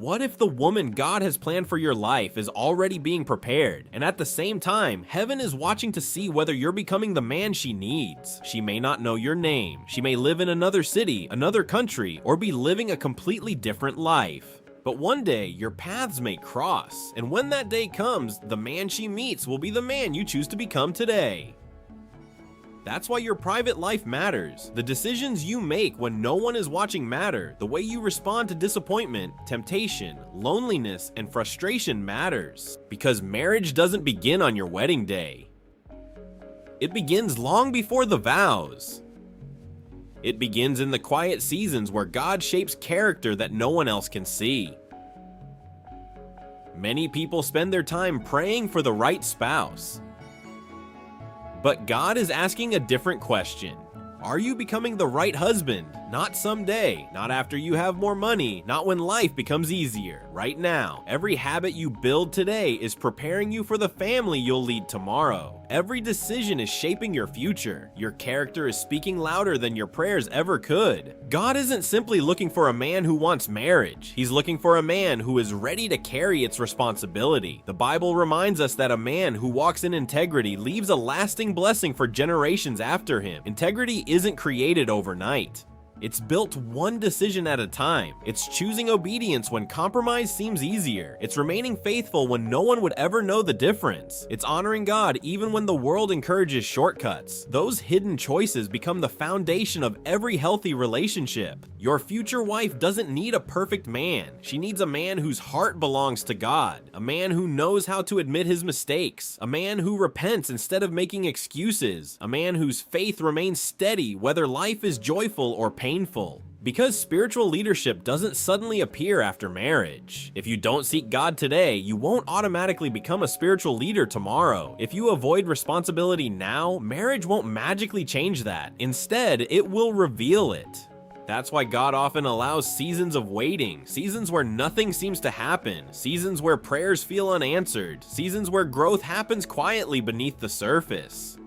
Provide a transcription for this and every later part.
what if the woman God has planned for your life is already being prepared, and at the same time, heaven is watching to see whether you're becoming the man she needs? She may not know your name, she may live in another city, another country, or be living a completely different life. But one day, your paths may cross, and when that day comes, the man she meets will be the man you choose to become today. That's why your private life matters. The decisions you make when no one is watching matter. The way you respond to disappointment, temptation, loneliness, and frustration matters. Because marriage doesn't begin on your wedding day. It begins long before the vows. It begins in the quiet seasons where God shapes character that no one else can see. Many people spend their time praying for the right spouse. But God is asking a different question. Are you becoming the right husband? Not someday, not after you have more money, not when life becomes easier. Right now, every habit you build today is preparing you for the family you'll lead tomorrow. Every decision is shaping your future. Your character is speaking louder than your prayers ever could. God isn't simply looking for a man who wants marriage. He's looking for a man who is ready to carry its responsibility. The Bible reminds us that a man who walks in integrity leaves a lasting blessing for generations after him. Integrity isn't created overnight. It's built one decision at a time. It's choosing obedience when compromise seems easier. It's remaining faithful when no one would ever know the difference. It's honoring God even when the world encourages shortcuts. Those hidden choices become the foundation of every healthy relationship. Your future wife doesn't need a perfect man. She needs a man whose heart belongs to God. A man who knows how to admit his mistakes. A man who repents instead of making excuses. A man whose faith remains steady whether life is joyful or painful. Because spiritual leadership doesn't suddenly appear after marriage. If you don't seek God today, you won't automatically become a spiritual leader tomorrow. If you avoid responsibility now, marriage won't magically change that. Instead, it will reveal it. That's why God often allows seasons of waiting, seasons where nothing seems to happen, seasons where prayers feel unanswered, seasons where growth happens quietly beneath the surface.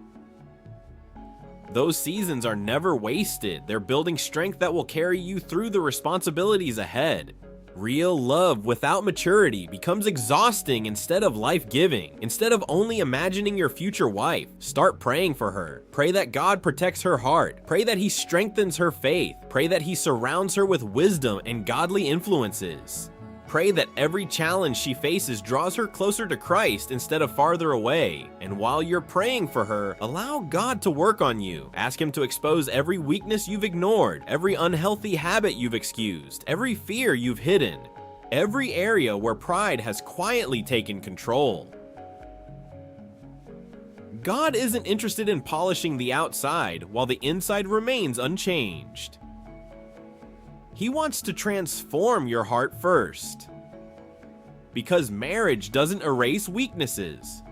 Those seasons are never wasted. They're building strength that will carry you through the responsibilities ahead. Real love without maturity becomes exhausting instead of life-giving. Instead of only imagining your future wife, start praying for her. Pray that God protects her heart. Pray that He strengthens her faith. Pray that He surrounds her with wisdom and godly influences. Pray that every challenge she faces draws her closer to Christ instead of farther away. And while you're praying for her, allow God to work on you. Ask Him to expose every weakness you've ignored, every unhealthy habit you've excused, every fear you've hidden, every area where pride has quietly taken control. God isn't interested in polishing the outside while the inside remains unchanged. He wants to transform your heart first. Because marriage doesn't erase weaknesses.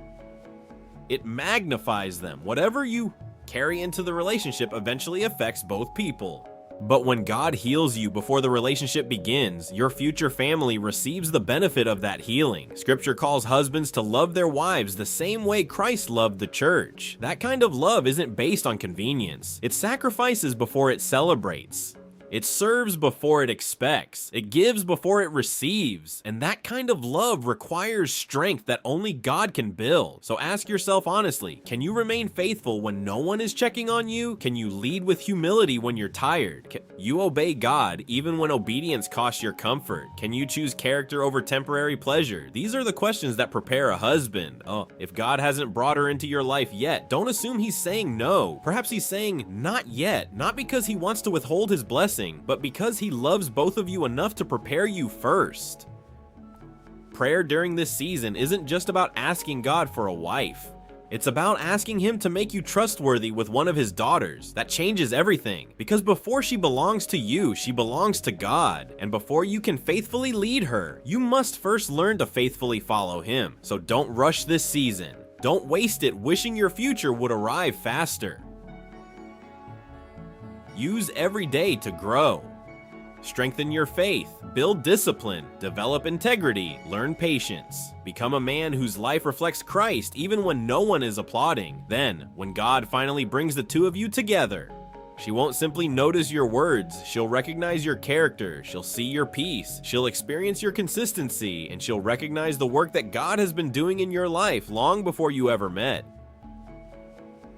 It magnifies them. Whatever you carry into the relationship eventually affects both people. But when God heals you before the relationship begins, your future family receives the benefit of that healing. Scripture calls husbands to love their wives the same way Christ loved the church. That kind of love isn't based on convenience. It sacrifices before it celebrates. It serves before it expects. It gives before it receives. And that kind of love requires strength that only God can build. So ask yourself honestly, can you remain faithful when no one is checking on you? Can you lead with humility when you're tired? Can you obey God even when obedience costs your comfort? Can you choose character over temporary pleasure? These are the questions that prepare a husband. If God hasn't brought her into your life yet, don't assume He's saying no. Perhaps He's saying not yet, not because He wants to withhold His blessing, but because He loves both of you enough to prepare you first. Prayer during this season isn't just about asking God for a wife. It's about asking Him to make you trustworthy with one of His daughters. That changes everything. Because before she belongs to you, she belongs to God. And before you can faithfully lead her, you must first learn to faithfully follow Him. So don't rush this season. Don't waste it wishing your future would arrive faster. Use every day to grow. Strengthen your faith, build discipline, develop integrity, learn patience. Become a man whose life reflects Christ even when no one is applauding. Then, when God finally brings the two of you together, She won't simply notice your words, she'll recognize your character, she'll see your peace, she'll experience your consistency, and she'll recognize the work that God has been doing in your life long before you ever met.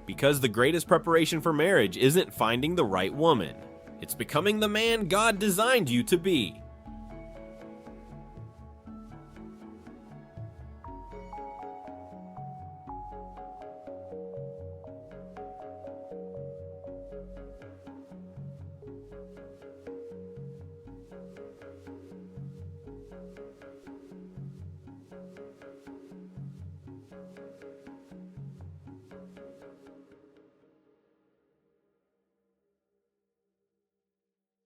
Because the greatest preparation for marriage isn't finding the right woman. It's becoming the man God designed you to be.